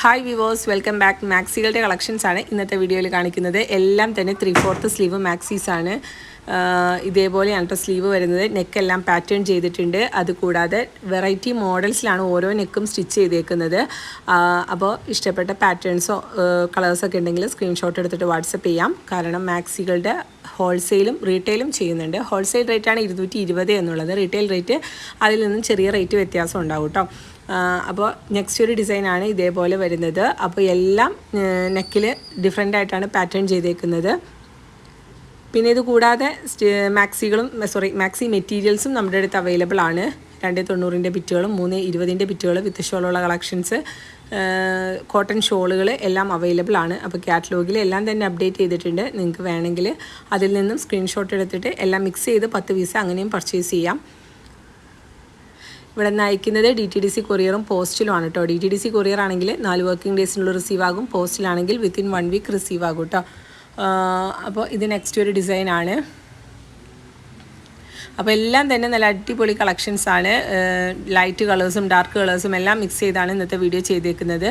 Hi viewers, welcome back. മാക്സികളുടെ collections ആണ് ഇന്നത്തെ വീഡിയോയിൽ കാണിക്കുന്നത്. എല്ലാം തന്നെ 3/4 സ്ലീവ് മാക്സീസ് ആണ്. ഇതേപോലെയാണ് കേട്ടോ സ്ലീവ് വരുന്നത്. നെക്കെല്ലാം പാറ്റേൺ ചെയ്തിട്ടുണ്ട്. അതുകൂടാതെ വെറൈറ്റി മോഡൽസിലാണ് ഓരോ നെക്കും സ്റ്റിച്ച് ചെയ്തേക്കുന്നത്. അപ്പോൾ ഇഷ്ടപ്പെട്ട പാറ്റേൺസോ കളേഴ്സൊക്കെ ഉണ്ടെങ്കിൽ സ്ക്രീൻഷോട്ട് എടുത്തിട്ട് വാട്സപ്പ് ചെയ്യാം. കാരണം മാക്സികളുടെ ഹോൾസെയിലും റീറ്റെയിലും ചെയ്യുന്നുണ്ട്. ഹോൾസെയിൽ റേറ്റാണ് 220 എന്നുള്ളത്. റീറ്റെയിൽ റേറ്റ് അതിൽ നിന്നും ചെറിയ റേറ്റ് വ്യത്യാസം ഉണ്ടാവും കേട്ടോ. അപ്പോൾ നെക്സ്റ്റ് ഒരു ഡിസൈനാണ് ഇതേപോലെ വരുന്നത്. അപ്പോൾ എല്ലാം നെക്കിൽ ഡിഫറെൻ്റ് ആയിട്ടാണ് പാറ്റേൺ ചെയ്തേക്കുന്നത്. പിന്നെ ഇത് കൂടാതെ മാക്സി മെറ്റീരിയൽസും നമ്മുടെ അടുത്ത് അവൈലബിൾ ആണ്. 290 ബിറ്റുകളും 320 ബിറ്റുകൾ വിത്ത് ഷോളുള്ള കളക്ഷൻസ്, കോട്ടൺ ഷോളുകൾ എല്ലാം അവൈലബിൾ ആണ്. അപ്പോൾ കാറ്റലോഗിൽ എല്ലാം തന്നെ അപ്ഡേറ്റ് ചെയ്തിട്ടുണ്ട്. നിങ്ങൾക്ക് വേണമെങ്കിൽ അതിൽ നിന്നും സ്ക്രീൻഷോട്ട് എടുത്തിട്ട് എല്ലാം മിക്സ് ചെയ്ത് 10 പീസ് അങ്ങനെയും പർച്ചേസ് ചെയ്യാം. ഇവിടെ നിന്ന് അയക്കുന്നത് DTDC കൊറിയറും പോസ്റ്റിലുമാണ് കേട്ടോ. DTDC കൊറിയർ ആണെങ്കിൽ 4 വർക്കിംഗ് ഡേയ്സിനുള്ള റിസീവ് ആകും. പോസ്റ്റിലാണെങ്കിൽ വിത്തിൻ 1 വീക്ക് റിസീവ് ആകും കേട്ടോ. അപ്പോൾ ഇത് നെക്സ്റ്റ് ഒരു ഡിസൈനാണ്. അപ്പോൾ എല്ലാം തന്നെ നല്ല അടിപൊളി കളക്ഷൻസ് ആണ്. ലൈറ്റ് കളേഴ്സും ഡാർക്ക് കളേഴ്സും എല്ലാം മിക്സ് ചെയ്താണ് ഇന്നത്തെ വീഡിയോ ചെയ്തേക്കുന്നത്.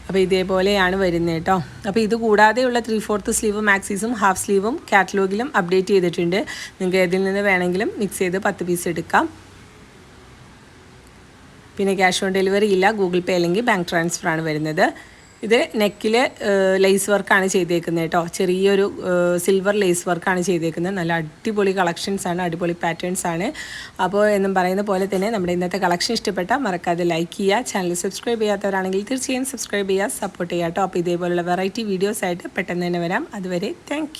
അപ്പോൾ ഇതേപോലെയാണ് വരുന്നത് കേട്ടോ. അപ്പോൾ ഇത് കൂടാതെയുള്ള 3/4 സ്ലീവ് മാക്സീസും ഹാഫ് സ്ലീവും കാറ്റലോഗിലും അപ്ഡേറ്റ് ചെയ്തിട്ടുണ്ട്. നിങ്ങൾക്ക് ഏതിൽ നിന്ന് വേണമെങ്കിലും മിക്സ് ചെയ്ത് 10 പീസ് എടുക്കാം. പിന്നെ ക്യാഷ് ഓൺ ഡെലിവറി ഇല്ല. ഗൂഗിൾ പേ അല്ലെങ്കിൽ ബാങ്ക് ട്രാൻസ്ഫർ ആണ് വരുന്നത്. ഇത് നെക്കിൽ ലേസ് വർക്കാണ് ചെയ്തേക്കുന്നത് കേട്ടോ. ചെറിയൊരു സിൽവർ ലേസ് വർക്കാണ് ചെയ്തേക്കുന്നത്. നല്ല അടിപൊളി കളക്ഷൻസ് ആണ്, അടിപൊളി പാറ്റേൺസ് ആണ്. അപ്പോൾ എന്നും പറയുന്ന പോലെ തന്നെ നമ്മുടെ ഇന്നത്തെ കളക്ഷൻ ഇഷ്ടപ്പെട്ടാൽ മറക്കാതെ ലൈക്ക് ചെയ്യുക. ചാനൽ സബ്സ്ക്രൈബ് ചെയ്യാത്തവരാണെങ്കിൽ തീർച്ചയായും സബ്സ്ക്രൈബ് ചെയ്യുക, സപ്പോർട്ട് ചെയ്യുക കേട്ടോ. അപ്പോൾ ഇതേപോലുള്ള വെറൈറ്റി വീഡിയോസ് ആയിട്ട് പെട്ടെന്ന് തന്നെ വരാം. അതുവരെ താങ്ക്